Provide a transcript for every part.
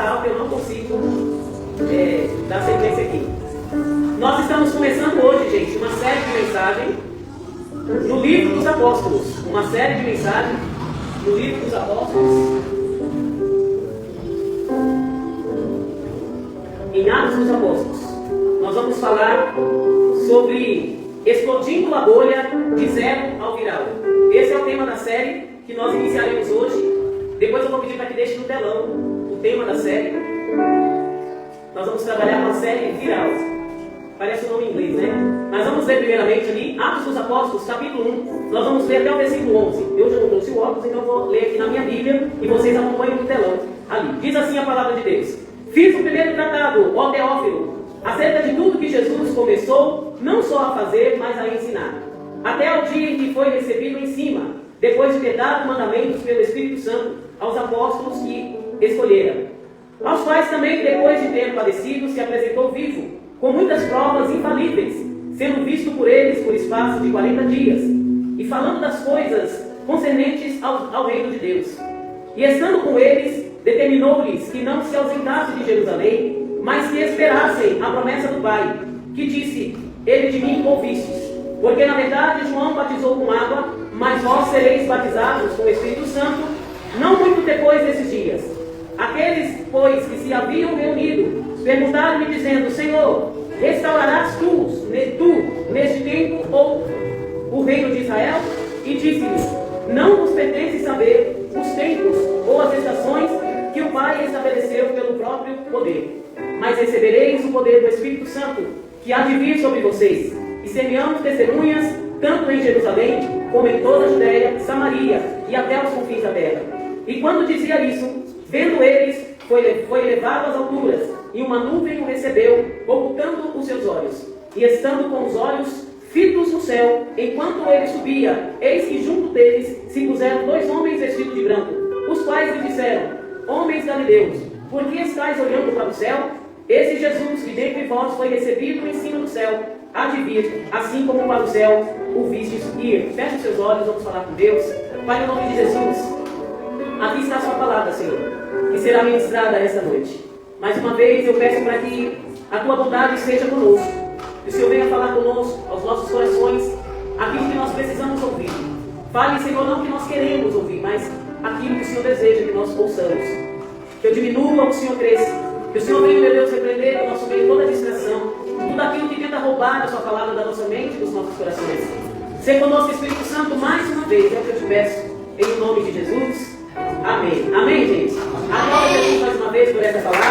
alta, eu não consigo dar sequência aqui. Nós estamos começando hoje, gente, uma série de mensagens no livro dos apóstolos. Uma série de mensagens no livro dos apóstolos. Em Atos dos Apóstolos. Nós vamos falar sobre explodindo a bolha de zero ao viral. Esse é o tema da série que nós iniciaremos hoje. Depois eu vou pedir para que deixe no telão o tema da série. Nós vamos trabalhar com a série viral. Parece um nome em inglês, né? Mas vamos ler primeiramente ali, Atos dos Apóstolos, capítulo 1. Nós vamos ler até o versículo 11. Eu já não trouxe o óculos, então eu vou ler aqui na minha Bíblia e vocês acompanham no telão. Ali, diz assim a palavra de Deus. Fiz o primeiro tratado, ó Teófilo, acerca de tudo que Jesus começou, não só a fazer, mas a ensinar. Até ao dia em que foi recebido em cima, depois de ter dado mandamentos pelo Espírito Santo aos apóstolos que escolheram. Aos quais também, depois de ter padecido, se apresentou vivo, com muitas provas infalíveis, sendo visto por eles por espaço de 40 dias, e falando das coisas concernentes ao reino de Deus. E estando com eles, determinou-lhes que não se ausentassem de Jerusalém, mas que esperassem a promessa do Pai, que disse, ele de mim ouvistes. Porque na verdade João batizou com água, mas vós sereis batizados com o Espírito Santo, não muito depois desses dias. Aqueles, pois, que se haviam reunido, perguntaram-me dizendo, Senhor, restaurarás tu, neste tempo, ou o reino de Israel? E disse-lhes, não vos pertence saber os tempos ou as estações que o Pai estabeleceu pelo próprio poder. Mas recebereis o poder do Espírito Santo, que há de vir sobre vocês, e seremos testemunhas, tanto em Jerusalém, como em toda a Judéia, Samaria, e até os confins da terra. E quando dizia isso, vendo eles, foi levado às alturas, e uma nuvem o recebeu, ocultando os seus olhos. E estando com os olhos fitos no céu, enquanto ele subia, eis que junto deles se puseram 2 homens vestidos de branco, os quais lhe disseram, homens galileus, por que estáis olhando para o céu? Esse Jesus que dentre vós foi recebido em cima do céu, há de vir, assim como para o céu o vistes ir. Feche os seus olhos, vamos falar com Deus. Pai, no nome de Jesus, aqui está a sua palavra, Senhor, que será ministrada esta noite. Mais uma vez eu peço para que a tua bondade esteja conosco, que o Senhor venha falar conosco, aos nossos corações, aquilo que nós precisamos ouvir. Fale, Senhor, não que nós queremos ouvir, mas aquilo que o Senhor deseja que nós ouçamos. Que eu diminua, o Senhor cresça. Que o Senhor venha, meu Deus, repreender do nosso meio toda a distração, tudo aquilo que tenta roubar a sua palavra da nossa mente e dos nossos corações. Seja conosco, Espírito Santo, mais uma vez, é o que eu te peço, em nome de Jesus. Amém. Amém, gente? Aplauda Jesus mais uma vez por essa palavra.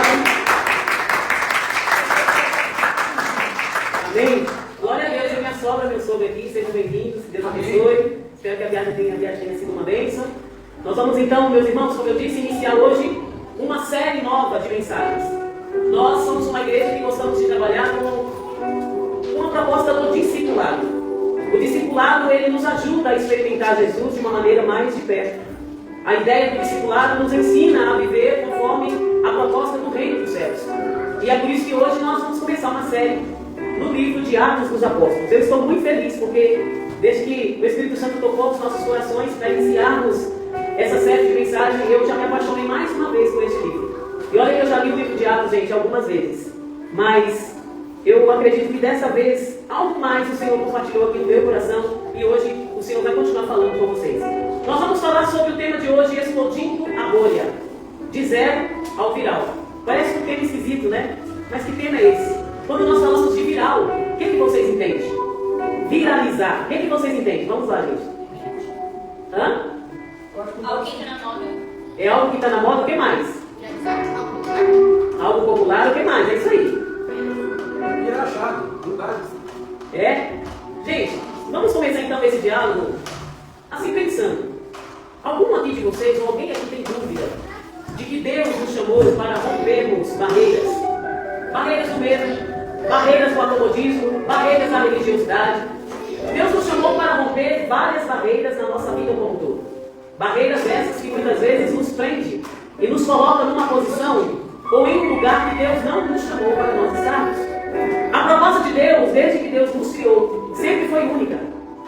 Amém. Glória a Deus, a minha sogra, meu sogro aqui, sejam bem-vindos, Deus abençoe. Espero que a viagem tenha sido uma bênção. Nós vamos então, meus irmãos, como eu disse, iniciar hoje uma série nova de mensagens. Nós somos uma igreja que gostamos de trabalhar com uma proposta do discipulado. O discipulado, ele nos ajuda a experimentar Jesus de uma maneira mais de perto. A ideia do discipulado nos ensina a viver conforme a proposta do reino dos céus. E é por isso que hoje nós vamos começar uma série no livro de Atos dos Apóstolos. Eu estou muito feliz porque desde que o Espírito Santo tocou os nossos corações para iniciarmos essa série de mensagens, eu já me apaixonei mais uma vez por este livro. E olha que eu já li o livro de Atos, gente, algumas vezes. Mas eu acredito que dessa vez, algo mais o Senhor compartilhou aqui no meu coração. E hoje o Senhor vai continuar falando com vocês. Nós vamos falar sobre o tema de hoje, explodindo a bolha. De zero ao viral. Parece um tema esquisito, né? Mas que tema é esse? Quando nós falamos de viral, o que vocês entendem? Viralizar. O que vocês entendem? Vamos lá, gente. Hã? Algo que está na moda. É algo que está na moda, o que mais? Algo popular, o que mais? É isso aí. Virar chave, mudar. É? Gente, vamos começar então esse diálogo assim pensando. Algum aqui de vocês, ou alguém aqui tem dúvida de que Deus nos chamou para rompermos barreiras? Barreiras do medo, barreiras do acomodismo, barreiras da religiosidade. Deus nos chamou para romper várias barreiras na nossa vida como um todo. Barreiras essas que muitas vezes nos prende e nos coloca numa posição ou em um lugar que Deus não nos chamou para nós estarmos. A proposta de Deus, desde que Deus nos criou, sempre foi única.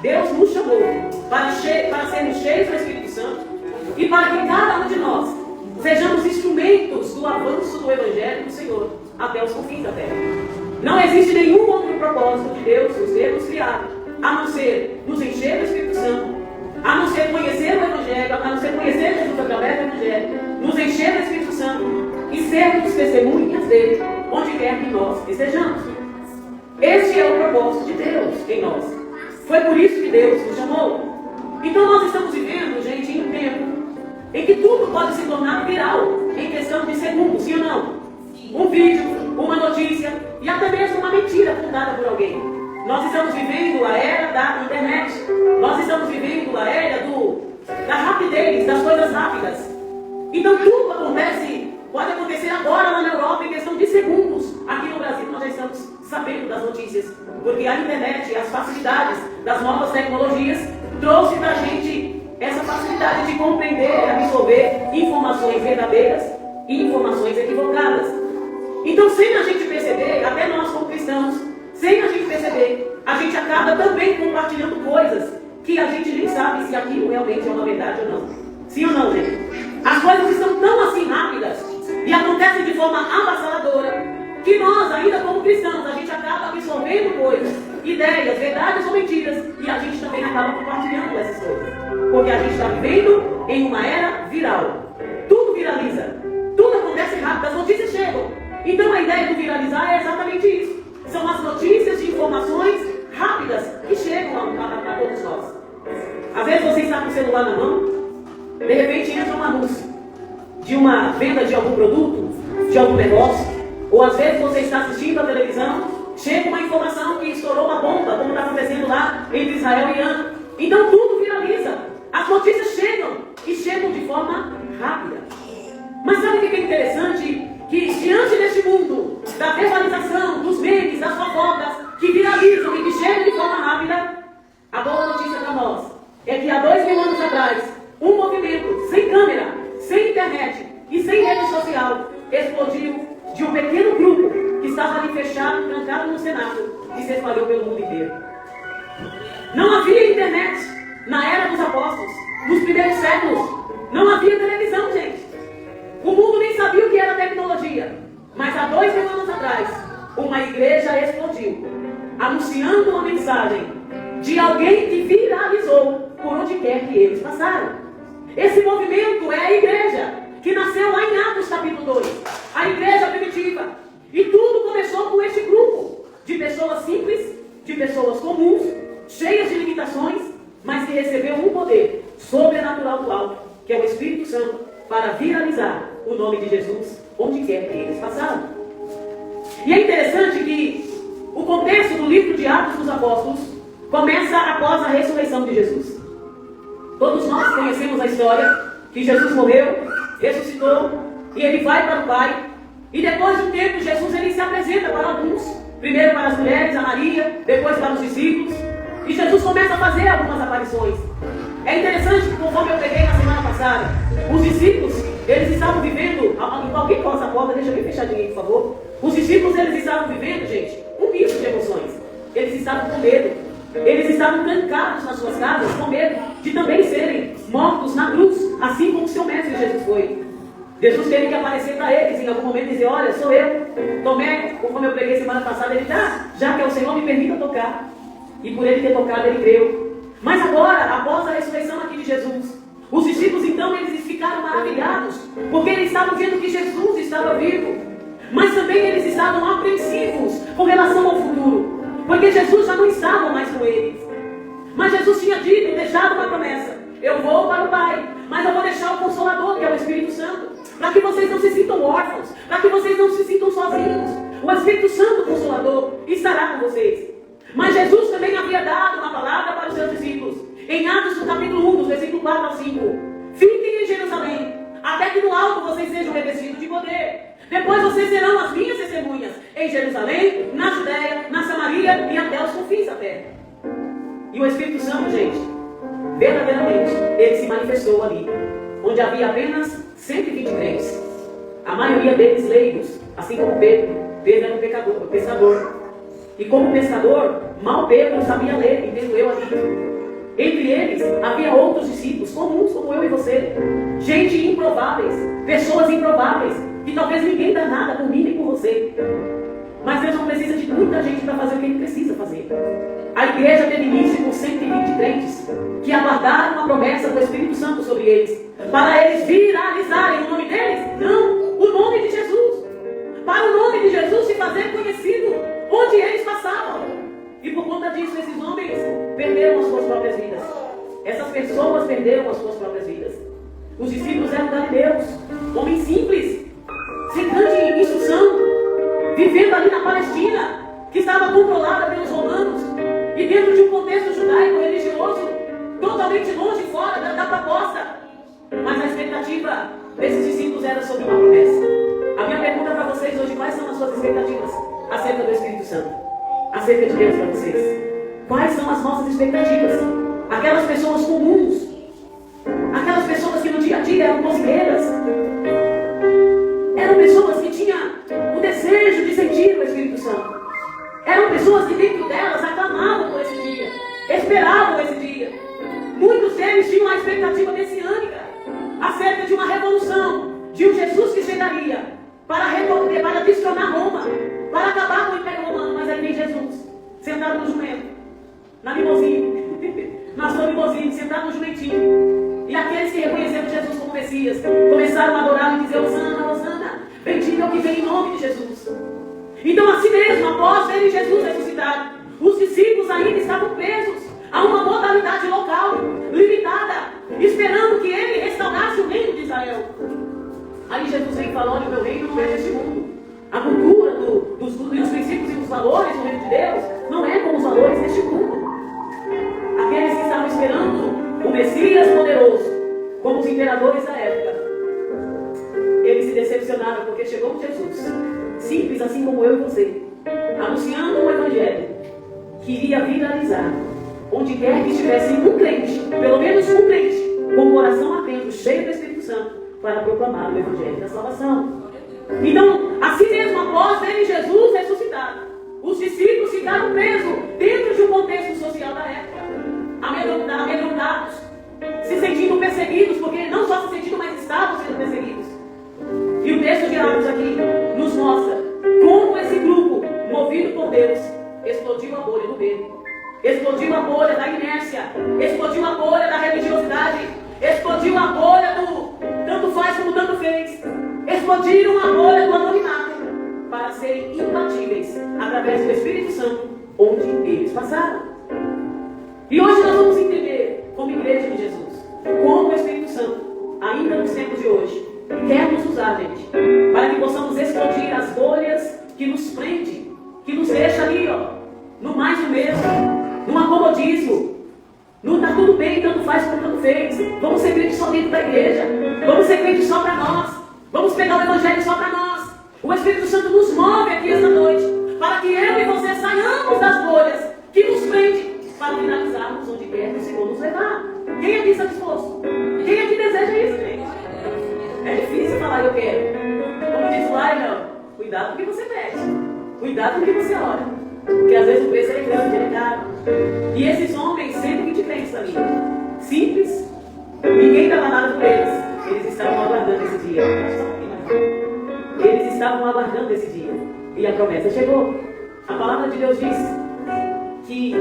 Deus nos chamou para sermos cheios do Espírito Santo e para que cada um de nós sejamos instrumentos do avanço do até os confins da terra. Não existe nenhum outro propósito de Deus nos ter nos criado, a não ser nos encher do Espírito Santo, a não ser conhecer o Evangelho, a não ser conhecer Jesus através do Evangelho, nos encher do Espírito Santo e sermos testemunhas dele, onde quer que nós estejamos. Este é o propósito de Deus em nós. Foi por isso que Deus nos chamou. Então nós estamos vivendo, gente, em um tempo em que tudo pode se tornar viral, em questão de segundos, sim ou não? Um vídeo, uma notícia e até mesmo uma mentira contada por alguém. Nós estamos vivendo a era da internet. Nós estamos vivendo a era da rapidez, das coisas rápidas. Então tudo acontece, pode acontecer agora lá na Europa em questão de segundos. Aqui no Brasil nós já estamos sabendo das notícias, porque a internet e as facilidades das novas tecnologias trouxe para a gente essa facilidade de compreender e absorver informações verdadeiras e informações equivocadas. Então, sem a gente perceber, até nós como cristãos, sem a gente perceber, a gente acaba também compartilhando coisas que a gente nem sabe se aquilo realmente é uma verdade ou não. Sim ou não, gente? As coisas estão tão assim rápidas e acontecem de forma avassaladora que nós, ainda como cristãos, a gente acaba absorvendo coisas, ideias, verdades ou mentiras, e a gente também acaba compartilhando essas coisas. Porque a gente está vivendo em uma era viral. Tudo viraliza. Tudo acontece rápido, as notícias chegam. Então a ideia do viralizar é exatamente isso. São as notícias de informações rápidas que chegam a todos nós. Às vezes você está com o celular na mão, de repente entra um anúncio de uma venda de algum produto, de algum negócio, ou às vezes você está assistindo a televisão, chega uma informação que estourou uma bomba, como está acontecendo lá entre Israel e Irã. Então tudo viraliza. As notícias chegam e chegam de forma rápida. Mas sabe o que é interessante? Que diante deste mundo, da verbalização, dos memes, das fofocas, que viralizam e que chegam de forma rápida, a boa notícia para nós é que há 2000 anos atrás, um movimento sem câmera, sem internet e sem rede social explodiu de um pequeno grupo que estava ali fechado, trancado no Senado e se espalhou pelo mundo inteiro. Não havia internet na era dos apóstolos, nos primeiros séculos. Não havia televisão, gente. O mundo nem sabia o que era tecnologia. Mas há 2000 anos atrás, uma igreja explodiu, anunciando uma mensagem de alguém que viralizou por onde quer que eles passaram. Esse movimento é a igreja, que nasceu lá em Atos capítulo 2. A igreja primitiva. E tudo começou com este grupo de pessoas simples, de pessoas comuns, cheias de limitações, mas que recebeu um poder sobrenatural do alto, que é o Espírito Santo, para viralizar o nome de Jesus onde quer que eles passaram. E é interessante que o contexto do livro de Atos dos Apóstolos começa após a ressurreição de Jesus. Todos nós conhecemos a história que Jesus morreu, ressuscitou e ele vai para o Pai. E depois de um tempo, Jesus ele se apresenta para alguns. Primeiro para as mulheres, a Maria, depois para os discípulos. E Jesus começa a fazer algumas aparições. É interessante que, conforme eu peguei na semana passada, os discípulos, eles estavam vivendo, alguém possa a porta, deixa bem fechadinho aí, por favor. Os discípulos, eles estavam vivendo, gente, um misto de emoções. Eles estavam com medo. Eles estavam trancados nas suas casas com medo de também serem mortos na cruz, assim como o seu mestre Jesus foi. Jesus teve que aparecer para eles em algum momento e dizer: olha, sou eu. Tomé, conforme eu preguei semana passada, ele já que é o Senhor, me permita tocar. E por ele ter tocado, ele creu. Mas agora, após a ressurreição aqui de Jesus, os discípulos então eles ficaram maravilhados, porque eles estavam vendo que Jesus estava vivo. Mas também eles estavam apreensivos com relação ao futuro, porque Jesus já não estava mais com eles. Mas Jesus tinha dito, deixado uma promessa: eu vou para o Pai, mas eu vou deixar o Consolador, que é o Espírito Santo, para que vocês não se sintam órfãos, para que vocês não se sintam sozinhos. O Espírito Santo, o Consolador, estará com vocês. Mas Jesus também havia dado uma palavra para os seus discípulos. Em Atos, no capítulo 1, dos versículos 4 ao 5. Fiquem em Jerusalém, até que no alto vocês sejam revestidos de poder. Depois vocês serão as minhas testemunhas em Jerusalém, na Judéia, na Samaria e até os confins da terra. E o Espírito Santo, gente, verdadeiramente, ele se manifestou ali, onde havia apenas 120 crentes. A maioria deles leigos, assim como Pedro. Pedro era um pescador. E como pescador, mal Pedro sabia ler, entendo eu ali. Entre eles, havia outros discípulos, comuns como eu e você. Gente improváveis, pessoas improváveis, que talvez ninguém dá nada por mim nem por você. Mas Deus não precisa de muita gente para fazer o que Ele precisa fazer. A igreja teve início com 120 crentes que aguardaram a promessa do Espírito Santo sobre eles, para eles viralizarem o nome deles, não, o nome de Jesus, para o nome de Jesus se fazer conhecido onde eles passavam. E por conta disso, esses homens perderam as suas próprias vidas. Essas pessoas perderam as suas próprias vidas. Os discípulos eram galileus, homens simples, sem grande instrução, vivendo ali na Palestina, que estava controlada pelos romanos, e dentro de um contexto judaico-religioso, totalmente longe, fora da proposta. Mas a expectativa desses discípulos era sobre uma promessa. A minha pergunta para vocês hoje: quais são as suas expectativas acerca do Espírito Santo? Acerca de Deus para vocês? Quais são as nossas expectativas? Aquelas pessoas comuns, aquelas pessoas que no dia a dia eram cozinheiras, eram pessoas que tinham o desejo de sentir o Espírito Santo. Eram pessoas que dentro delas aclamavam por esse dia, esperavam esse dia. Muitos deles tinham a expectativa messiânica acerca de uma revolução, de um Jesus que chegaria para destronar Roma, para acabar com o Império Romano. Mas aí vem Jesus, sentado no jumento, na limusine, na sua limusine, sentado no jumentinho. E aqueles que reconheceram Jesus como Messias começaram a adorá-lo e dizer: Hosana, Hosana, bendito é o que vem em nome de Jesus. Então, assim mesmo, após verem Jesus ressuscitado, os discípulos ainda estavam presos a uma modalidade local, limitada, esperando que ele restaurasse o reino de Israel. Aí Jesus vem falando: o meu reino não é deste mundo. A cultura dos princípios e dos valores do reino de Deus não é como os valores deste mundo. Aqueles que estavam esperando o Messias poderoso, como os imperadores da época, eles se decepcionaram, porque chegou Jesus, simples assim como eu e você, anunciando um evangelho que iria viralizar onde quer que estivesse um crente, pelo menos um crente, com o coração atento, cheio do Espírito Santo, para proclamar o evangelho da salvação. Então, assim mesmo, após verem Jesus ressuscitado, os discípulos ficaram presos dentro de um contexto social da época, amedrontados, se sentindo perseguidos, porque não só se sentindo, mas estavam sendo perseguidos. E o texto de Atos aqui nos mostra como esse grupo, movido por Deus, explodiu a bolha do medo, explodiu a bolha da inércia, explodiu a bolha da religiosidade, explodiu a bolha do tanto faz como tanto fez, explodiram a bolha do anonimato para serem imbatíveis através do Espírito Santo onde eles passaram. E hoje nós vamos entender, como igreja de Jesus, como o Espírito Santo, ainda nos tempos de hoje, quer nos usar, gente, para que possamos explodir as bolhas que nos prende, que nos deixa ali, ó, no mais do mesmo, no acomodismo, no tá tudo bem, tanto faz como tanto fez. Vamos ser crentes só dentro da igreja, vamos ser crentes só para nós, vamos pegar o evangelho só para nós. O Espírito Santo nos move aqui esta noite, para que eu e você saiamos das bolhas que nos prende, para finalizarmos onde quer que o Senhor nos levar. Quem aqui está disposto? Quem aqui deseja isso, gente? É difícil falar eu quero. Como diz o Laila, cuidado com o que você pede, cuidado com o que você ora, porque às vezes o preço é grande, é caro. E esses homens, sempre que te crentes ali, simples, ninguém dava nada por eles. Eles estavam aguardando esse dia. Eles estavam aguardando esse dia. E a promessa chegou. A palavra de Deus diz que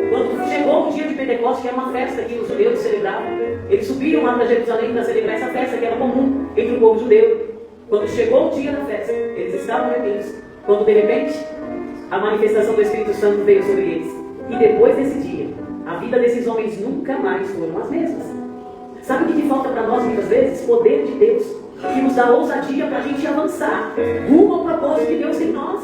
quando chegou o dia de Pentecostes, que era uma festa que os judeus celebravam, eles subiram lá para Jerusalém para celebrar essa festa que era comum entre o povo judeu. Quando chegou o dia da festa, eles estavam reunidos, quando de repente a manifestação do Espírito Santo veio sobre eles. E depois desse dia, a vida desses homens nunca mais foram as mesmas. Sabe o que falta para nós muitas vezes? Poder de Deus, que nos dá ousadia para a gente avançar rumo ao propósito que Deus tem em nós.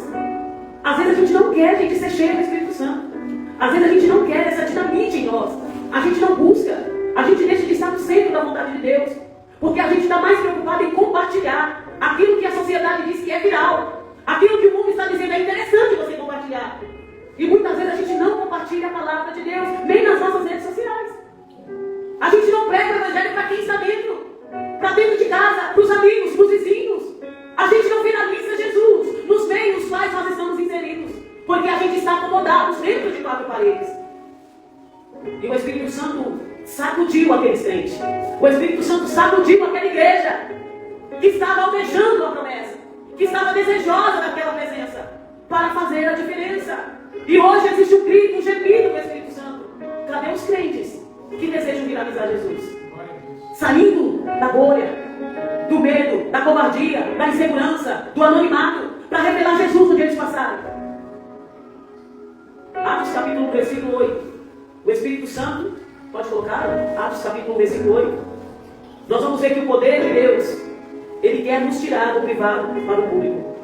Às vezes a gente não quer, gente, ser cheio do Espírito Santo. Às vezes a gente não quer essa dinamite em nós. A gente não busca. A gente deixa de estar no centro da vontade de Deus. Porque a gente está mais preocupado em compartilhar aquilo que a sociedade diz que é viral. Aquilo que o mundo está dizendo é interessante você compartilhar. E muitas vezes a gente não compartilha a palavra de Deus, nem nas nossas redes sociais. A gente não prega o evangelho para quem está dentro. Para dentro de casa, para os amigos, para os vizinhos. A gente não finaliza Jesus nos meios nos quais nós estamos inseridos. Porque a gente está acomodados dentro de quatro paredes. E o Espírito Santo sacudiu aqueles crentes. O Espírito Santo sacudiu aquela igreja que estava almejando a promessa. que estava desejosa daquela presença para fazer a diferença. E hoje existe um grito, um gemido do Espírito Santo. Cadê os crentes que desejam viralizar Jesus? Saindo da bolha, do medo, da covardia, da insegurança, do anonimato, para revelar Jesus no que eles passaram. Atos capítulo 1, versículo 8. O Espírito Santo, pode colocar, Atos capítulo 1, versículo 8. Nós vamos ver que o poder de Deus, Ele quer nos tirar do privado para o público.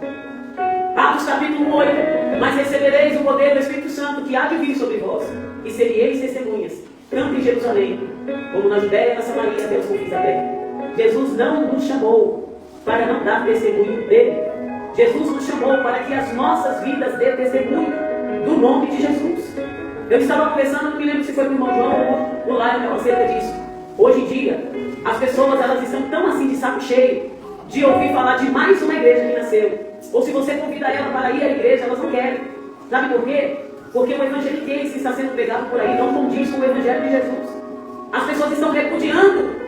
Atos capítulo 8. Mas recebereis o poder do Espírito Santo que há de vir sobre vós, e sereis testemunhas, tanto em Jerusalém, como na Judéia e na Samaria, até os confins da terra. Jesus não nos chamou para não dar testemunho dele. Jesus nos chamou para que as nossas vidas dêem testemunho do nome de Jesus. Eu estava conversando, não me lembro se foi com o irmão João ou o Laio acerca disso. Hoje em dia, as pessoas elas estão tão assim de saco cheio de ouvir falar de mais uma igreja que nasceu. Ou se você convida ela para ir à igreja, elas não querem. Sabe por quê? Porque o evangeliquez que está sendo pregado por aí não condiz com o evangelho de Jesus. As pessoas estão repudiando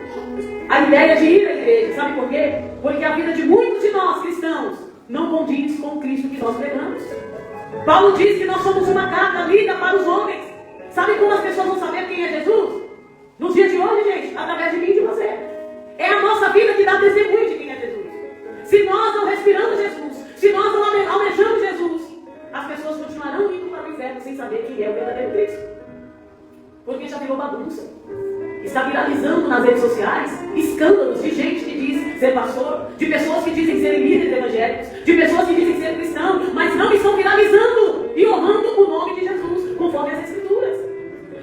a ideia de ir à igreja. Sabe por quê? Porque a vida de muitos de nós cristãos não condiz com o Cristo que nós pregamos. Paulo diz que nós somos uma carta lida para os homens. Sabe como as pessoas vão saber quem é Jesus? Nos dias de hoje, gente, através de mim e de você. É a nossa vida que dá testemunho de quem é Jesus. Se nós não respiramos Jesus, se nós não almejamos Jesus, as pessoas continuarão indo para o inferno sem saber quem é o verdadeiro Cristo. Porque já virou bagunça. Está viralizando nas redes sociais escândalos de gente que diz ser pastor, de pessoas que dizem serem líderes evangélicos, de pessoas que dizem ser cristãos, mas não estão viralizando e honrando o nome de Jesus, conforme as Escrituras.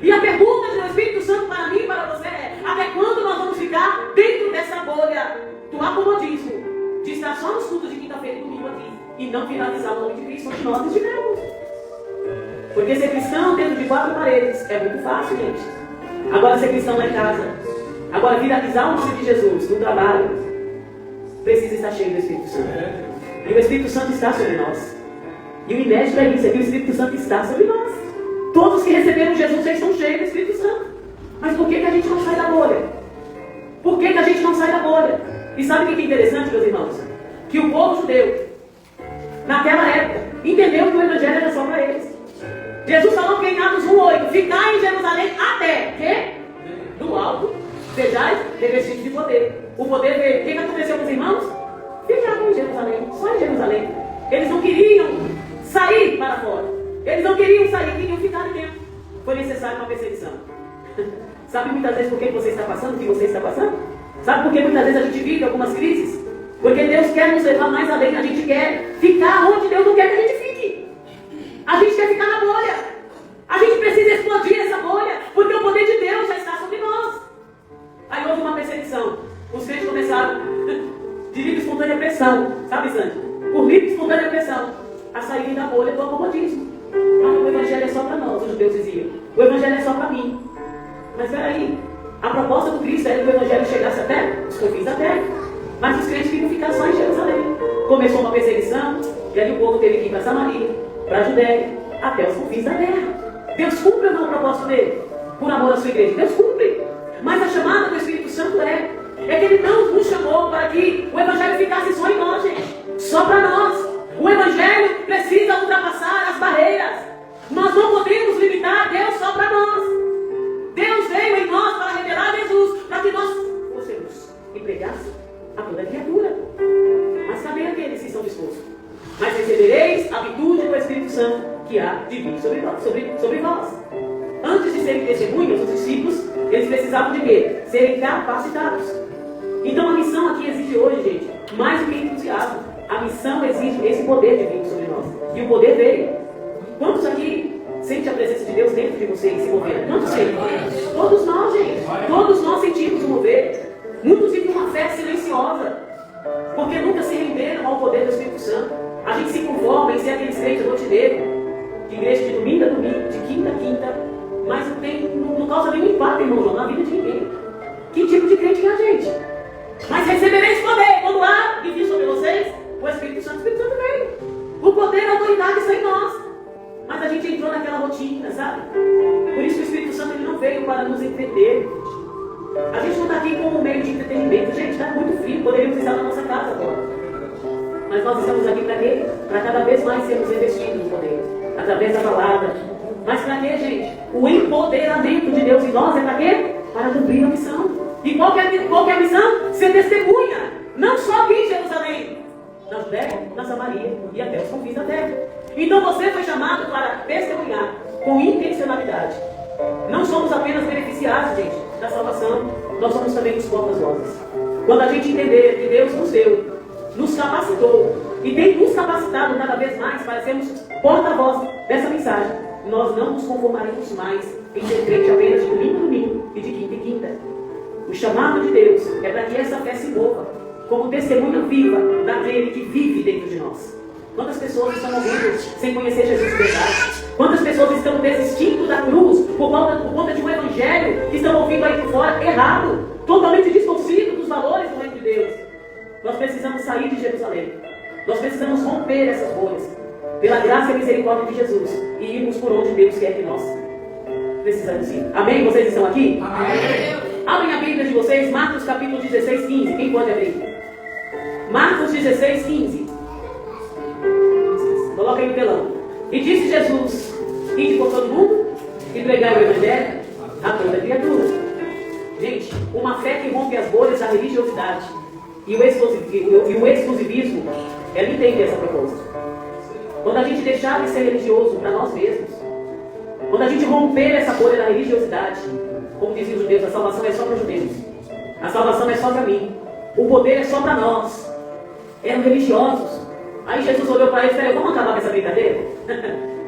E a pergunta do Espírito Santo para mim e para você é: até quando nós vamos ficar dentro dessa bolha do acomodismo, de estar só nos cultos de quinta-feira e domingo aqui, e não viralizar o nome de Cristo onde nós estivermos? Porque ser cristão dentro de 4 paredes é muito fácil, gente. Agora ser cristão lá em casa, agora viralizar o nome de Jesus no trabalho, precisa estar cheio do Espírito Santo. E o Espírito Santo está sobre nós. E o inédito é isso, é que o Espírito Santo está sobre nós. Todos que receberam Jesus, eles estão cheios do Espírito Santo. Mas por que a gente não sai da bolha? Por que a gente não sai da bolha? E sabe o que é interessante, meus irmãos? Que o povo judeu, naquela época, entendeu que o Evangelho era só para eles. Jesus falou que em Atos 1:8, ficar em Jerusalém até que, do alto, sejais revestidos de poder. O poder veio. O que aconteceu com os irmãos? Ficaram em Jerusalém, só em Jerusalém. Eles não queriam sair para fora. Eles não queriam sair, queriam ficar em dentro. Foi necessário uma perseguição. Sabe muitas vezes por que você está passando o que você está passando? Sabe por que muitas vezes a gente vive algumas crises? Porque Deus quer nos levar mais além. A gente quer ficar onde Deus não quer que a gente fique. A gente quer ficar na bolha. A gente precisa explodir essa bolha, porque o poder de Deus já está sobre nós. Aí houve uma perseguição. Os crentes começaram, de livre e espontânea pressão, sabe, Sandy? Por livre e espontânea pressão, a sair da bolha do acomodismo. Ah, o Evangelho é só para nós, os judeus diziam. O Evangelho é só para mim. Mas peraí, a proposta do Cristo era que o Evangelho chegasse até os confins da terra. Mas os crentes queriam ficar só em Jerusalém. Começou uma perseguição, e aí o povo teve que ir para Samaria, para a Judéia, até os confins da terra. Deus cumpre ou não o propósito dele? Por amor à sua igreja. Deus cumpre. Mas a chamada do Espírito Santo é que Ele não nos chamou para que o Evangelho ficasse só em nós, gente. Só para nós. O Evangelho precisa ultrapassar as barreiras. Nós não podemos limitar Deus só para nós. Deus veio em nós para revelar Jesus, para que nós fôssemos e pregasse a toda criatura. Mas cadê aqueles que estão dispostos? Mas recebereis a virtude do Espírito Santo que há de vir sobre vós. Antes de serem testemunhas, os discípulos, eles precisavam de quê? Serem capacitados. Então a missão aqui exige hoje, gente, mais do que entusiasmo. A missão exige esse poder de vir sobre nós. E o poder veio. Quantos aqui sentem a presença de Deus dentro de vocês se movendo? Quantos sentem? Todos nós, gente. Todos nós sentimos o mover. Muitos vivem uma fé silenciosa, porque nunca se renderam ao poder do Espírito Santo. A gente se conforma em ser aqueles crentes rotineiros, de igreja de domingo a domingo, de quinta a quinta, mas não causa nenhum impacto, irmão João, na vida de ninguém. Que tipo de crente é a gente? Mas recebereis poder quando há de vir sobre vocês o Espírito Santo. O Espírito Santo veio. O poder e a autoridade está em nós. Mas a gente entrou naquela rotina, sabe? Por isso que o Espírito Santo ele não veio para nos entreter. A gente não está aqui como um meio de entretenimento. Gente, está muito frio. Poderíamos estar na nossa casa agora. Mas nós estamos aqui para quê? Para cada vez mais sermos revestidos no poder, através da palavra. Mas para quê, gente? O empoderamento de Deus em nós é para quê? Para cumprir a missão. E qual que é a missão? Ser testemunha. Não só aqui em Jerusalém, na Judéia, na Samaria e até os confins da terra. Então você foi chamado para testemunhar com intencionalidade. Não somos apenas beneficiados, gente, da salvação. Nós somos também os portas-vozes. Quando a gente entender que Deus nos deu, nos capacitou e tem nos capacitado cada vez mais para sermos porta-voz dessa mensagem, nós não nos conformaremos mais em ser crente apenas de domingo em domingo e de quinta em quinta. O chamado de Deus é para que essa fé se mova como testemunha viva daquele que vive dentro de nós. Quantas pessoas estão morrendo sem conhecer Jesus de verdade? Quantas pessoas estão desistindo da cruz por conta de um evangelho que estão ouvindo aí por fora errado, totalmente distorcido dos valores do reino de Deus? Nós precisamos sair de Jerusalém. Nós precisamos romper essas bolhas pela graça e misericórdia de Jesus e irmos por onde Deus quer que nós precisamos ir. Amém? Vocês estão aqui? Amém. Abrem a Bíblia de vocês, Marcos capítulo 16, 15. Quem pode abrir? Marcos 16, 15. Coloca aí no telão. E disse Jesus: ide por todo mundo e pregai o evangelho a toda criatura. Gente, uma fé que rompe as bolhas da religiosidade e o exclusivismo, ela entende essa proposta. Quando a gente deixar de ser religioso para nós mesmos, quando a gente romper essa bolha da religiosidade, como diziam os judeus, a salvação é só para os judeus, a salvação é só para mim, o poder é só para nós. Eram religiosos. Aí Jesus olhou para eles e falou: vamos acabar com essa brincadeira?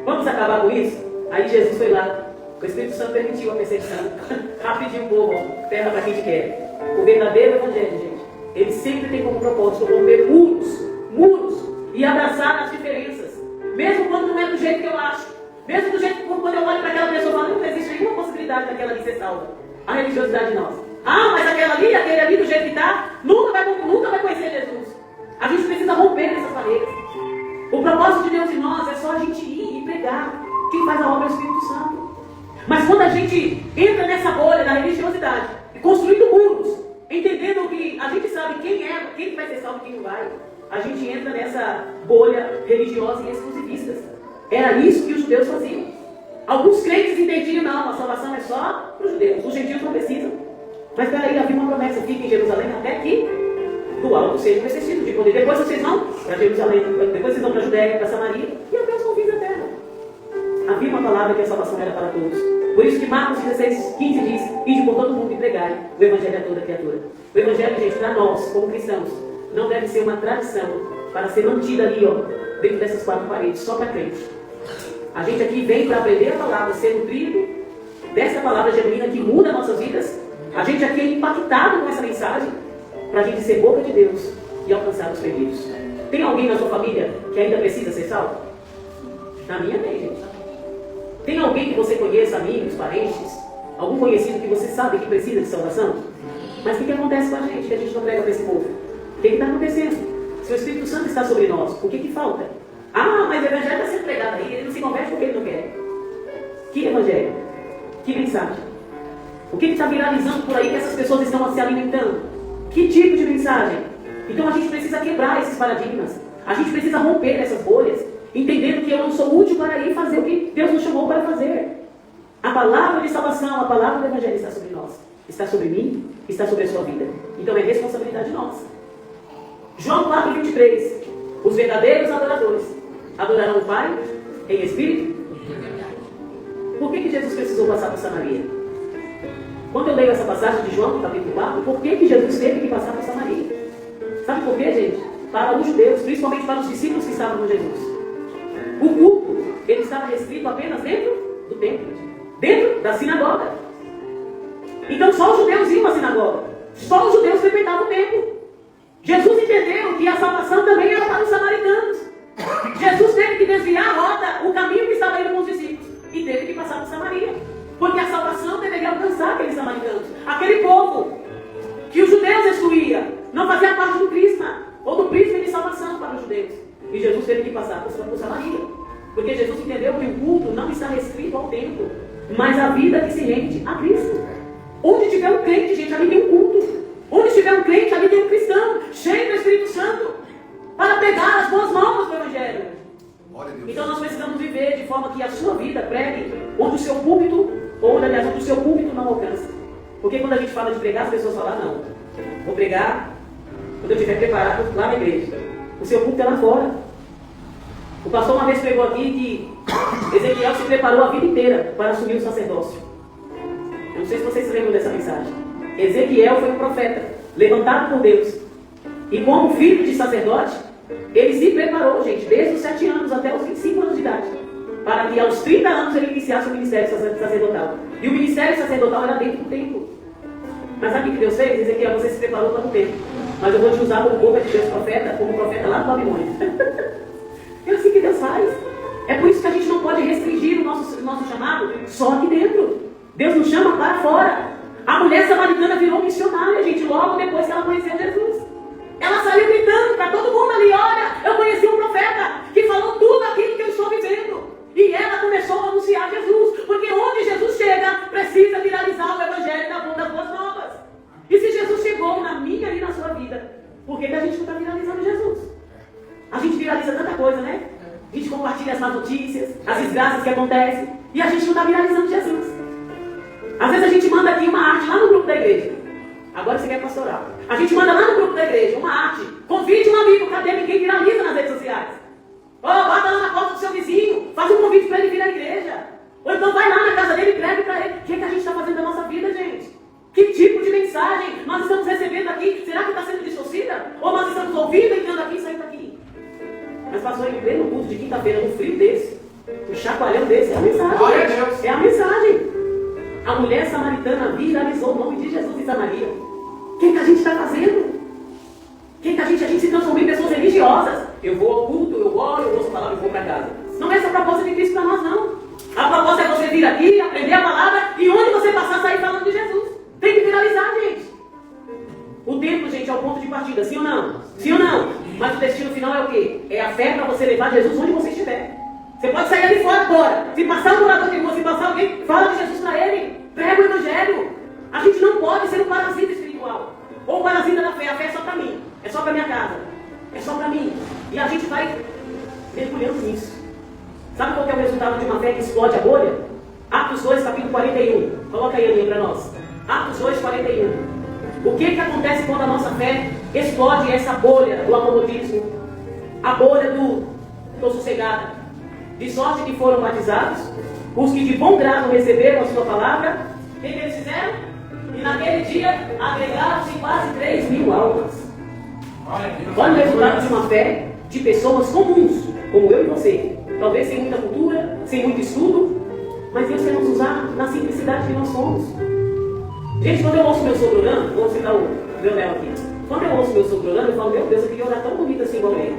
Vamos acabar com isso? Aí Jesus foi lá, o Espírito Santo permitiu a perseguição. Rapidinho, povo, terra para quem te quer. O verdadeiro evangelho, gente, ele sempre tem como propósito romper muros e abraçar as diferenças, mesmo quando não é do jeito que eu acho, mesmo do jeito que quando eu olho para aquela pessoa e falo: não existe nenhuma possibilidade daquela ali ser salva. A religiosidade nossa: mas aquele ali do jeito que está, nunca vai conhecer Jesus. A gente precisa romper essas barreiras. O propósito de Deus em nós é só a gente ir e pregar. Quem faz a obra é o Espírito Santo. Mas quando a gente entra nessa bolha da religiosidade, construindo muros, entendendo que a gente sabe quem vai ser salvo e quem não vai, a gente entra nessa bolha religiosa e exclusivista. Era isso que os judeus faziam. Alguns crentes entendiam: não, a salvação é só para os judeus, os gentios não precisam. Mas peraí, havia uma promessa: fica em Jerusalém até que do alto seja necessário de poder. Depois vocês vão para Jerusalém, depois vocês vão para a Judéia, para Samaria e até os confins da terra. Havia uma palavra que a salvação era para todos. Por isso que Marcos 16, 15 diz: ide por todo mundo e pregai o evangelho a toda criatura. O evangelho, gente, para nós, como cristãos, não deve ser uma tradição para ser mantida ali, dentro dessas quatro paredes, só para crente. A gente aqui vem para aprender a palavra, ser nutrido dessa palavra genuína que muda nossas vidas. A gente aqui é impactado com essa mensagem para a gente ser boca de Deus e alcançar os perdidos. Tem alguém na sua família que ainda precisa ser salvo? Na minha tem, gente. Tem alguém que você conheça, amigos, parentes, algum conhecido que você sabe que precisa de salvação? Mas o que acontece com a gente, que a gente não prega para esse povo? O que está acontecendo? Se o Espírito Santo está sobre nós, o que falta? Mas o evangelho está sendo pregado aí, ele não se converte porque ele não quer. Que evangelho? Que mensagem? O que está viralizando por aí que essas pessoas estão se alimentando? Que tipo de mensagem? Então a gente precisa quebrar esses paradigmas. A gente precisa romper essas bolhas, entendendo que eu não sou útil para ir fazer o que Deus nos chamou para fazer. A palavra de salvação, a palavra do evangelho está sobre nós. Está sobre mim, está sobre a sua vida. Então é responsabilidade nossa. João 4, 23. Os verdadeiros adoradores adorarão o Pai em espírito. Por que Jesus precisou passar por Samaria? Quando eu leio essa passagem de João, capítulo 4, por que Jesus teve que passar por Samaria? Sabe por quê, gente? Para os judeus, principalmente para os discípulos que estavam com Jesus. O culto, ele estava restrito apenas dentro do templo, dentro da sinagoga. Então só os judeus iam à sinagoga. Só os judeus frequentavam o templo. Jesus entendeu que a salvação também era para os samaritanos. Jesus teve que desviar a rota, o caminho que estava indo com os discípulos, e teve que passar por Samaria. Porque a salvação deveria alcançar aqueles samaritanos, aquele povo que os judeus excluíam, não fazia parte do prisma, ou do prisma de salvação para os judeus. E Jesus teve que passar por Samaria. Porque Jesus entendeu que o culto não está restrito ao templo, mas a vida que se rende a Cristo. Onde tiver um crente, gente, ali tem um culto. Onde tiver um crente, ali tem um cristão, cheio do Espírito Santo. para pregar as boas novas do Evangelho. Glória a Deus. Então nós precisamos viver de forma que a sua vida pregue onde o seu púlpito, ou aliás, onde o seu púlpito não alcança. Porque quando a gente fala de pregar, as pessoas falam, não, vou pregar quando eu estiver preparado lá na igreja. O seu púlpito é lá fora. O pastor uma vez pregou aqui que Ezequiel se preparou a vida inteira para assumir o sacerdócio. Eu não sei se vocês se lembram dessa mensagem. Ezequiel foi um profeta, levantado por Deus. E como filho de sacerdote, ele se preparou, gente, desde os 7 anos até os 25 anos de idade, para que aos 30 anos ele iniciasse o ministério sacerdotal. E o ministério sacerdotal era dentro do templo. Mas sabe o que Deus fez? Ezequiel, você se preparou para o templo. Mas eu vou te usar como boca de Deus profeta, como profeta lá do Babilônia. É assim que Deus faz. É por isso que a gente não pode restringir o nosso chamado só aqui dentro. Deus nos chama para fora. A mulher samaritana virou missionária, gente, logo depois que ela conheceu Jesus. Ela saiu gritando para todo mundo ali, olha, eu conheci um profeta que falou tudo aquilo que eu estou vivendo. E ela começou a anunciar Jesus, porque onde Jesus chega, precisa viralizar o Evangelho das boas novas. E se Jesus chegou na minha e na sua vida, por que a gente não está viralizando Jesus? A gente viraliza tanta coisa, né? A gente compartilha as más notícias, as desgraças que acontecem, e a gente não está viralizando Jesus. Às vezes a gente manda aqui uma arte lá no grupo da igreja. Agora você quer pastoral. A gente manda lá no grupo da igreja uma arte. Convide um amigo, cadê? Ninguém viraliza nas redes sociais. Bota lá na porta do seu vizinho, faz um convite para ele vir à igreja. Ou então vai lá na casa dele e pregue para ele. O que a gente está fazendo da nossa vida, gente? Que tipo de mensagem nós estamos recebendo aqui? Será que está sendo distorcida? Ou nós estamos ouvindo, entrando aqui e saindo daqui? Mas pastor, em pleno culto de quinta-feira, no frio desse, um chacoalhão desse, é a mensagem. Glória a Deus. É a mensagem. A mulher samaritana viralizou o nome de Jesus em Samaria. O que a gente está fazendo? A gente se transformou em pessoas religiosas. Eu vou ao culto, eu oro, eu ouço a palavra, eu vou para casa. Não é essa a proposta de Cristo para nós, não. A proposta é você vir aqui, aprender a palavra e onde você passar, sair falando de Jesus. Tem que viralizar, gente. O templo, gente, é o ponto de partida, sim ou não? Sim ou não? Mas o destino final é o quê? É a fé para você levar Jesus onde você estiver. Você pode sair ali fora agora. Se passar um morador de rua, se passar alguém, fala de Jesus para ele. Prega o Evangelho. A gente não pode ser um parasita espiritual. Ou um parasita da fé. A fé é só para mim. É só para minha casa. É só para mim. E a gente vai mergulhando nisso. Sabe qual que é o resultado de uma fé que explode a bolha? Atos 2, capítulo 41. Coloca aí, Aninha, para nós. Atos 2, 41. O que acontece quando a nossa fé explode essa bolha do amorotismo? A bolha do estou sossegada. De sorte que foram batizados os que de bom grado receberam a sua palavra. O que eles fizeram? E naquele dia agregaram-se quase 3.000 almas. Olha o resultado de uma fé de pessoas comuns, como eu e você. Talvez sem muita cultura, sem muito estudo, mas Deus quer nos usar na simplicidade que nós somos. Gente, quando eu ouço meu sogro orando, vou citar o meu Léo aqui. Quando eu ouço meu sogro orando, eu falo, meu Deus, eu queria orar tão bonito assim igual ele.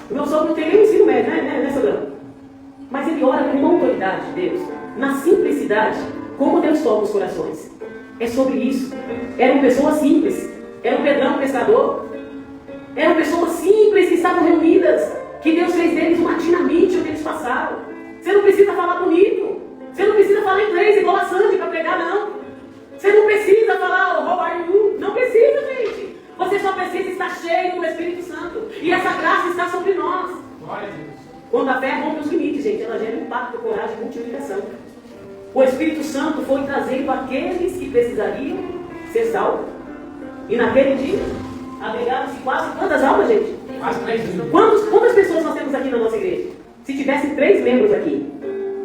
O meu sogro não tem nem ensino médio, né, sogrão? Mas ele ora com uma autoridade de Deus, na simplicidade, como Deus toca os corações. É sobre isso. Eram pessoas simples. Era um Pedrão, pescador. Eram pessoas simples que estavam reunidas, que Deus fez deles uma dinamite onde eles passaram. Você não precisa falar bonito. Você não precisa falar inglês igual a Sandy para pregar, não. Você não precisa falar, oh, how are you? Não precisa, gente. Você só precisa estar cheio do Espírito Santo. E essa graça está sobre nós. Glória a Deus. Quando a fé rompe os limites, gente, ela gera impacto, coragem e multiplicação. O Espírito Santo foi trazendo aqueles que precisariam ser salvos. E naquele dia, agregaram-se quase quantas almas, gente? Quase 3.000. Quantas pessoas nós temos aqui na nossa igreja? Se tivesse 3 membros aqui,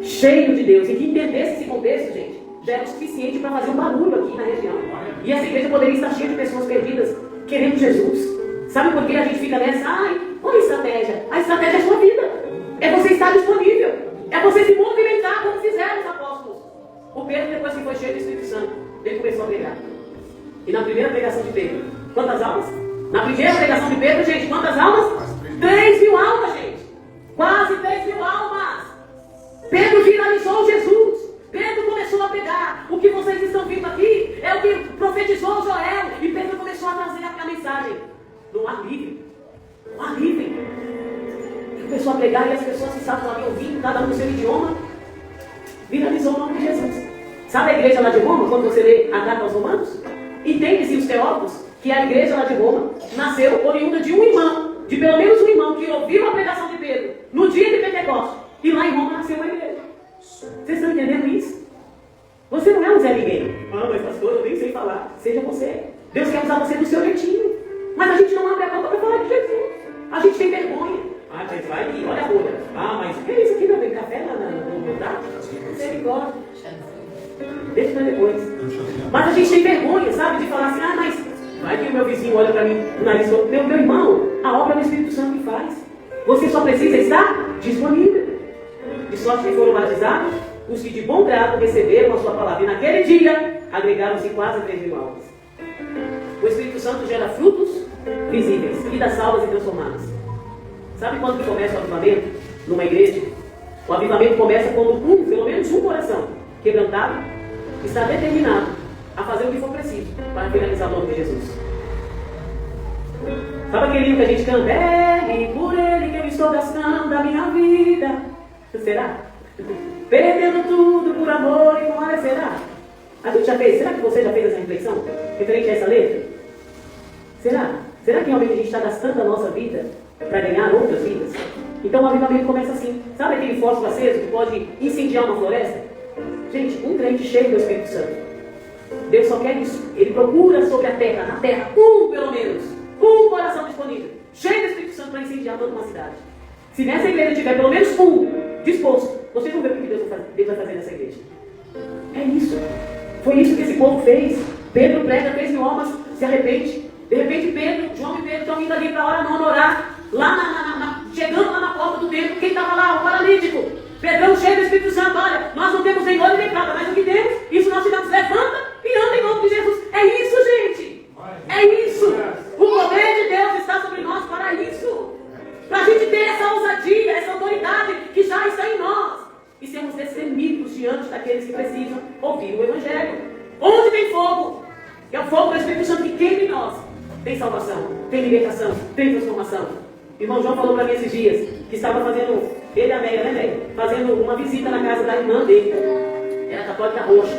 cheios de Deus, e que entendesse esse contexto, gente, já era o suficiente para fazer um barulho aqui na região. E essa igreja poderia estar cheia de pessoas perdidas, querendo Jesus. Sabe por que a gente fica nessa? Ai, qual é a estratégia? A estratégia é a sua vida. É você estar disponível. É você se movimentar como fizeram os apóstolos. O Pedro, depois que foi cheio do Espírito Santo, ele começou a pregar. E na primeira pregação de Pedro, quantas almas? Na primeira pregação de Pedro, gente, quantas almas? 3.000 almas, gente. Quase 3.000 almas. Pedro viralizou Jesus. Pedro começou a pregar. O que vocês estão vendo aqui é o que profetizou Joel. E Pedro começou a trazer a mensagem. Não há livre. Não há livre. Começou a pregar e as pessoas que estavam ali ouvindo, cada um no seu idioma, viralizou o nome de Jesus. Sabe a igreja lá de Roma, quando você lê a carta aos Romanos? Entende-se os teólogos que a igreja lá de Roma nasceu oriunda de um irmão de pelo menos um irmão que ouviu a pregação de Pedro no dia de Pentecostes, e lá em Roma nasceu uma igreja. Vocês estão entendendo isso? Você não é um Zé Ninguém. Ah, mas pastor, eu nem sei falar. Seja você. Deus quer usar você do seu jeitinho. Mas a gente não abre a boca para falar de Jesus. A gente tem vergonha. Ah, mas vai aqui, olha a bolha. Ah, mas o que é isso aqui, meu bem? Café no prato? Misericórdia. Deixa para depois. Mas a gente tem vergonha, sabe? De falar assim, ah, mas vai que o meu vizinho olha para mim no nariz. Meu irmão, a obra do Espírito Santo que faz. Você só precisa estar disponível. De sorte que foram batizados os que de bom grado receberam a sua palavra. E naquele dia, agregaram-se quase 3.000 almas. O Espírito Santo gera frutos visíveis, vidas salvas e transformadas. Sabe quando que começa o avivamento numa igreja? O avivamento começa quando pelo menos um coração quebrantado está determinado a fazer o que for preciso para finalizar o nome de Jesus. Sabe aquele livro que a gente canta? É por ele que eu estou gastando a minha vida. Será? Perdendo tudo por amor e com área, será? A gente já fez? Será que você já fez essa reflexão referente a essa letra? Será? Será que realmente a gente está gastando a nossa vida para ganhar outras vidas? Então o avivamento começa assim. Sabe aquele fósforo aceso que pode incendiar uma floresta? Gente, um crente cheio do Espírito Santo. Deus só quer isso. Ele procura sobre a terra, na terra, pelo menos, um coração disponível, cheio do Espírito Santo para incendiar toda uma cidade. Se nessa igreja tiver pelo menos um disposto, vocês vão ver o que Deus vai fazer nessa igreja. É isso. Foi isso que esse povo fez. Pedro prega, 3.000 almas, se arrepende. De repente João e Pedro estão indo ali para a hora nona orar. Lá chegando lá na porta do templo, quem estava lá? O paralítico. Pedrão cheio do Espírito Santo. Olha, nós não temos nem ouro nem prata, mas o que temos, isso nós te damos. Levanta e anda em nome de Jesus. É isso, gente. É isso. O poder de Deus está sobre nós para isso. Para a gente ter essa ousadia, essa autoridade que já está em nós. E sermos destemidos diante daqueles que precisam ouvir o Evangelho. Onde tem fogo, é o fogo do Espírito Santo que queima em nós. Tem salvação, tem libertação, tem transformação. O irmão João falou para mim esses dias que estava fazendo, ele e a Meia, né, Meia? Fazendo uma visita na casa da irmã dele. Era católica roxa.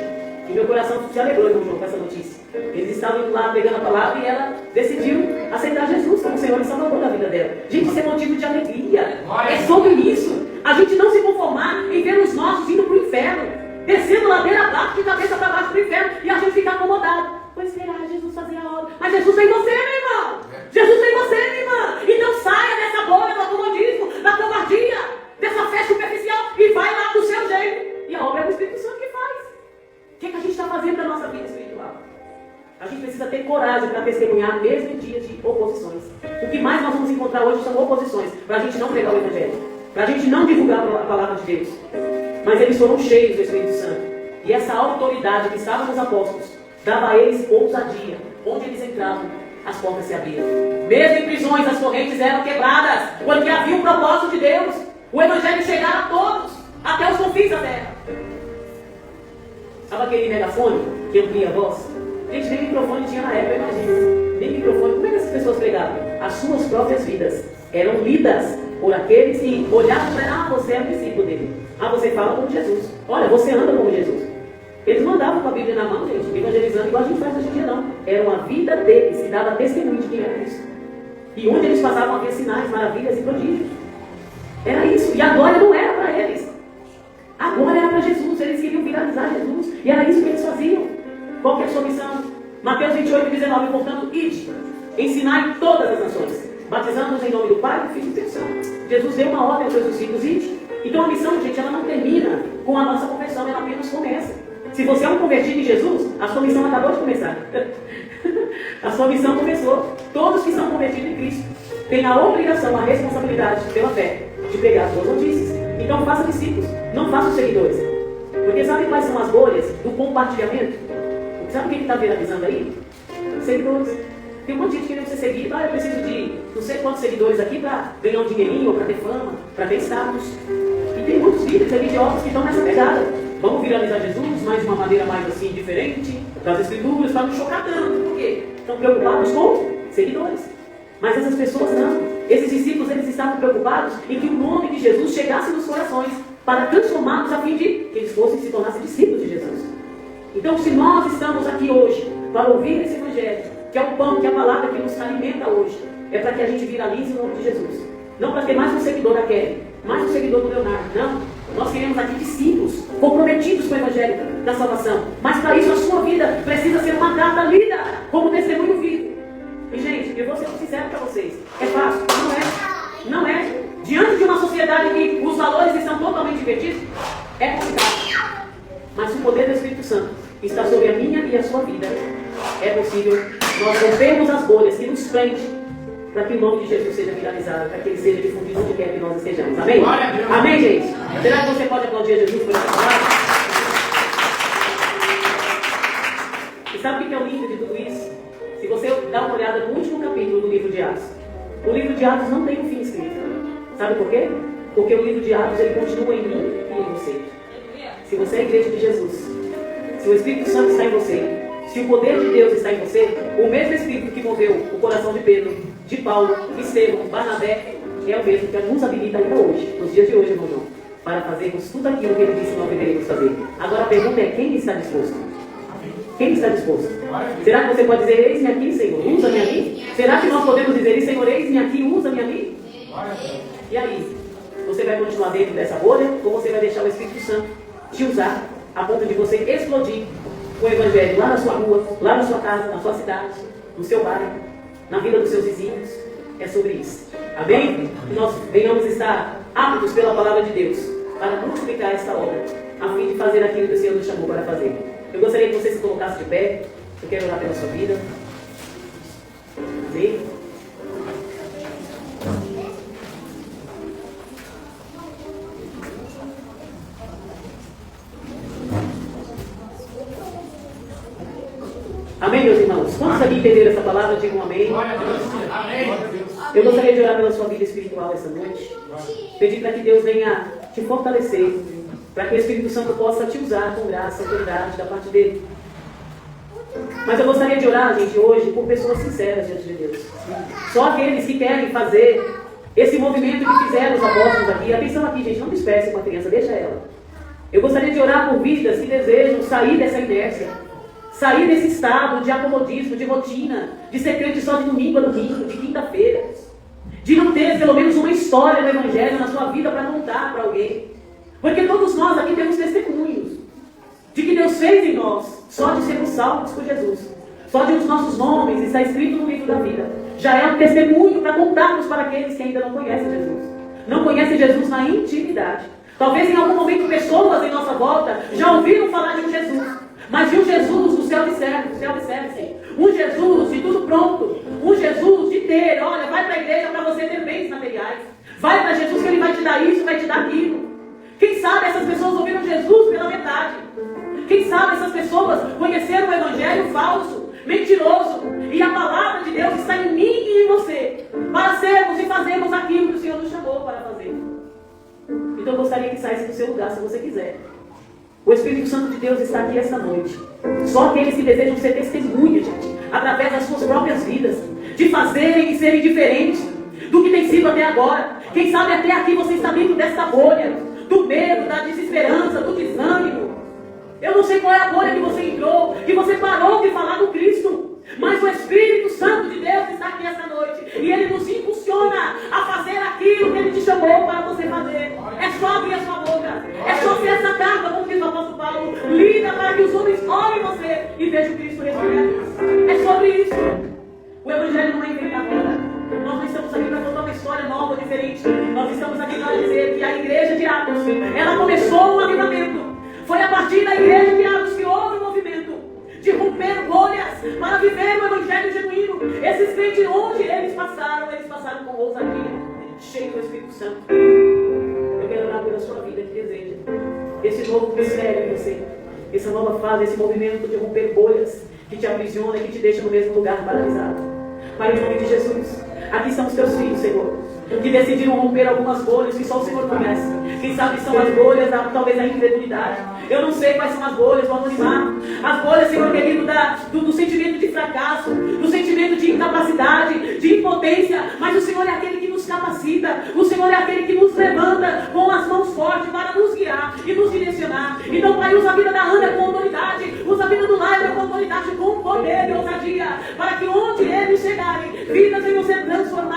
E meu coração se alegrou, irmão João, com essa notícia. Eles estavam indo lá pregando a palavra e ela decidiu aceitar Jesus como Senhor e Salvador da vida dela. Gente, isso é motivo de alegria. É sobre isso. A gente não se conformar em ver os nossos indo para o inferno, descendo ladeira abaixo, de cabeça para baixo para o inferno, e a gente ficar acomodado. Pois será, Jesus fazia a obra. Mas Jesus tem você, meu irmão. Jesus tem você, minha irmã. Então saia dessa bolha do acomodismo, da covardia, dessa fé superficial e vai lá do seu jeito. E a obra é do Espírito Santo que faz. O que a gente está fazendo da nossa vida espiritual? A gente precisa ter coragem para testemunhar mesmo em dias de oposições. O que mais nós vamos encontrar hoje são oposições, para a gente não pregar o Evangelho, para a gente não divulgar a palavra de Deus. Mas eles foram cheios do Espírito Santo. E essa autoridade que estava nos apóstolos dava a eles ousadia. Onde eles entravam, as portas se abriam. Mesmo em prisões, as correntes eram quebradas, porque havia um propósito de Deus. O Evangelho chegava a todos, até os confins da terra. Sabe aquele megafone que amplia a voz? Gente, nem microfone tinha na época, imagina. Nem microfone. Como é que essas pessoas pregavam? As suas próprias vidas eram lidas por aqueles que olhavam para ela. Ah, você é um discípulo dele. Ah, você fala como Jesus. Olha, você anda como Jesus. Eles não andavam com a Bíblia na mão, gente, evangelizando igual a gente faz hoje em dia, não. Era uma vida deles que dava testemunho de quem era isso. E onde eles passavam havia sinais, maravilhas e prodígios. Era isso. E a glória não era para eles. A glória era para Jesus. Eles queriam viralizar Jesus. E era isso que eles faziam. Qual que é a sua missão? Mateus 28, 19. Portanto, ide, ensinai todas as nações, batizando-os em nome do Pai, do Filho e do Espírito Santo. Jesus deu uma ordem aos seus discípulos, ide. Então a missão, gente, ela não termina com a nossa conversão, ela apenas começa. Se você é um convertido em Jesus, a sua missão acabou de começar. A sua missão começou. Todos que são convertidos em Cristo têm a obrigação, a responsabilidade pela fé de pregar as boas notícias. Então faça discípulos, não faça seguidores. Porque sabe quais são as bolhas do compartilhamento? Sabe quem está viralizando aí? Seguidores. Tem um monte de gente querendo ser seguido. Ah, eu preciso de não sei quantos seguidores aqui para ganhar um dinheirinho, ou para ter fama, para ter status. E tem muitos líderes religiosos que estão nessa pegada. Vamos viralizar Jesus, mas de uma maneira mais assim, diferente das Escrituras, para não chocar tanto. Por quê? Estão preocupados com seguidores. Mas essas pessoas não. Esses discípulos, eles estavam preocupados em que o nome de Jesus chegasse nos corações, para transformá-los a fim de que eles fossem se tornassem discípulos de Jesus. Então, se nós estamos aqui hoje para ouvir esse Evangelho, que é o pão, que é a palavra que nos alimenta hoje, é para que a gente viralize o nome de Jesus. Não para ter mais um seguidor da Kelly, mais um seguidor do Leonardo. Não. Nós queremos aqui discípulos comprometidos com o Evangelho da salvação. Mas para isso a sua vida precisa ser uma carta lida como testemunho vivo. E gente, eu vou ser sincero para vocês. É fácil? Não é. Não é. Diante de uma sociedade que os valores estão totalmente invertidos, é complicado. Mas se o poder do Espírito Santo está sobre a minha e a sua vida, é possível nós rompermos as bolhas que nos prendem para que o nome de Jesus seja viralizado, para que ele seja difundido onde quer que nós estejamos. Amém? Amém, gente? Será que você pode aplaudir a Jesus por essa palavra? E sabe o que é o lindo de tudo isso? Se você dá uma olhada no último capítulo do livro de Atos, o livro de Atos não tem um fim escrito. Sabe por quê? Porque o livro de Atos ele continua em mim e em você. Se você é a igreja de Jesus, se o Espírito Santo está em você, se o poder de Deus está em você, o mesmo Espírito que moveu o coração de Pedro, de Paulo, Estevão, Barnabé, é o mesmo que nos habilita ainda hoje, nos dias de hoje, irmão João, para fazermos tudo aquilo que ele disse que nós deveríamos fazer. Agora a pergunta é: quem está disposto? Quem está disposto? Será que você pode dizer: eis-me aqui, Senhor, usa-me a mim? Será que nós podemos dizer: Senhor, eis-me aqui, usa-me a mim? E aí? Você vai continuar dentro dessa bolha ou você vai deixar o Espírito Santo te usar a ponto de você explodir o Evangelho lá na sua rua, lá na sua casa, na sua cidade, no seu bairro, na vida dos seus vizinhos? É sobre isso. Amém? Que nós venhamos estar aptos pela palavra de Deus para multiplicar esta obra, a fim de fazer aquilo que o Senhor nos chamou para fazer. Eu gostaria que você se colocasse de pé. Eu quero orar pela sua vida. Amém? Amém, meus irmãos? Quantos aqui entenderam essa palavra? Digam amém. Eu gostaria de orar pela sua vida espiritual essa noite. Pedir para que Deus venha te fortalecer, para que o Espírito Santo possa te usar com graça, autoridade da parte dele. Mas eu gostaria de orar, gente, hoje por pessoas sinceras diante de Deus. Só aqueles que querem fazer esse movimento que fizeram os apóstolos aqui. Atenção aqui, gente, não disperse com a criança, deixa ela. Eu gostaria de orar por vidas que desejam sair dessa inércia, sair desse estado de acomodismo, de rotina, de ser crente só de domingo a domingo, de quinta-feira, de não ter pelo menos uma história do Evangelho na sua vida para contar para alguém. Porque todos nós aqui temos testemunhos de que Deus fez em nós, só de sermos salvos por Jesus, só de os nossos nomes estar escrito no livro da vida. Já é um testemunho para contarmos para aqueles que ainda não conhecem Jesus. Não conhecem Jesus na intimidade. Talvez em algum momento pessoas em nossa volta já ouviram falar de um Jesus, mas de um Jesus do céu de serve, um Jesus de tudo pronto, um Jesus de ter, olha, vai para a igreja para você ter bens materiais, vai para Jesus que ele vai te dar isso, vai te dar aquilo. Quem sabe essas pessoas ouviram Jesus pela metade. Quem sabe essas pessoas conheceram o evangelho falso, mentiroso, e a palavra de Deus está em mim e em você, para sermos e fazermos aquilo que o Senhor nos chamou para fazer. Então eu gostaria que saísse do seu lugar, se você quiser. O Espírito Santo de Deus está aqui esta noite. Só aqueles que desejam ser testemunhas, gente, através das suas próprias vidas, de fazerem e serem diferentes do que tem sido até agora. Quem sabe até aqui você está dentro desta bolha, do medo, da desesperança, do desânimo. Eu não sei qual é a bolha que você entrou, que você parou de falar do Cristo. Mas o Espírito Santo de Deus está aqui esta noite. E Ele nos impulsiona a fazer aquilo que Ele te chamou para você fazer. É só abrir a sua boca. É só ser essa carta, como diz o apóstolo Paulo. Lida para que os homens olhem você e vejam Cristo ressurreto. É sobre isso. O Evangelho não é inventado. Nós não estamos aqui para contar uma história nova, diferente. Nós estamos aqui para dizer que a igreja de Atos, ela começou um avivamento. Foi a partir da igreja de Atos que houve um movimento de romper bolhas para viver o Evangelho genuíno. Esses crentes, onde eles passaram com ousadia, cheio do Espírito Santo. Eu quero orar pela sua vida que deseja esse novo mistério em você, essa nova fase, esse movimento de romper bolhas que te aprisiona e que te deixa no mesmo lugar paralisado. Pai, em nome de Jesus, aqui estão os teus filhos, Senhor, que decidiram romper algumas bolhas que só o Senhor conhece. Quem sabe são as bolhas, talvez da incredulidade. Eu não sei quais são as bolhas do anonimato. As bolhas, Senhor querido, do sentimento de fracasso, do sentimento de incapacidade, de impotência. Mas o Senhor é aquele que nos capacita. O Senhor é aquele que nos levanta com as mãos fortes para nos guiar e nos direcionar. Então, Pai, usa a vida da Ana com autoridade. Usa a vida do Laila com autoridade, com poder e ousadia. Para que onde eles chegarem, vidas venham ser transformadas.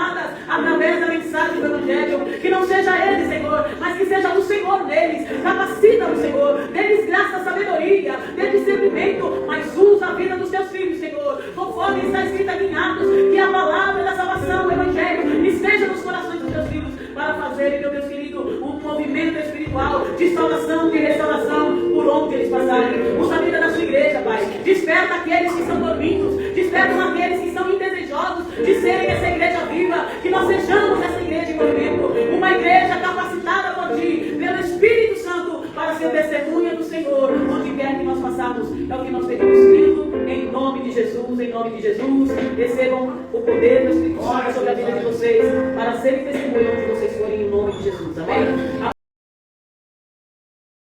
Senhor, mas que seja o Senhor neles. Capacita-nos, Senhor. Dê-lhes graça, sabedoria, dê discernimento, mas usa a vida dos teus filhos, Senhor, conforme está escrito aqui em Atos, que a palavra da salvação, o Evangelho, esteja nos corações dos teus filhos, para fazerem, meu Deus querido, um movimento espiritual de salvação, de restauração, por onde eles passarem. Usa a vida da sua igreja, Pai. Desperta aqueles que são dormidos, desperta aqueles que são indesejosos de serem essa igreja viva, que nós sejamos essa igreja em movimento, uma igreja capacitada por Ti, pelo Espírito Santo, para ser testemunha do Senhor, onde quer que nós passamos. É o que nós pedimos, Cristo, em nome de Jesus, em nome de Jesus. Recebam o poder do Espírito Santo sobre a vida de vocês, para serem testemunha onde vocês forem, em nome de Jesus. Amém?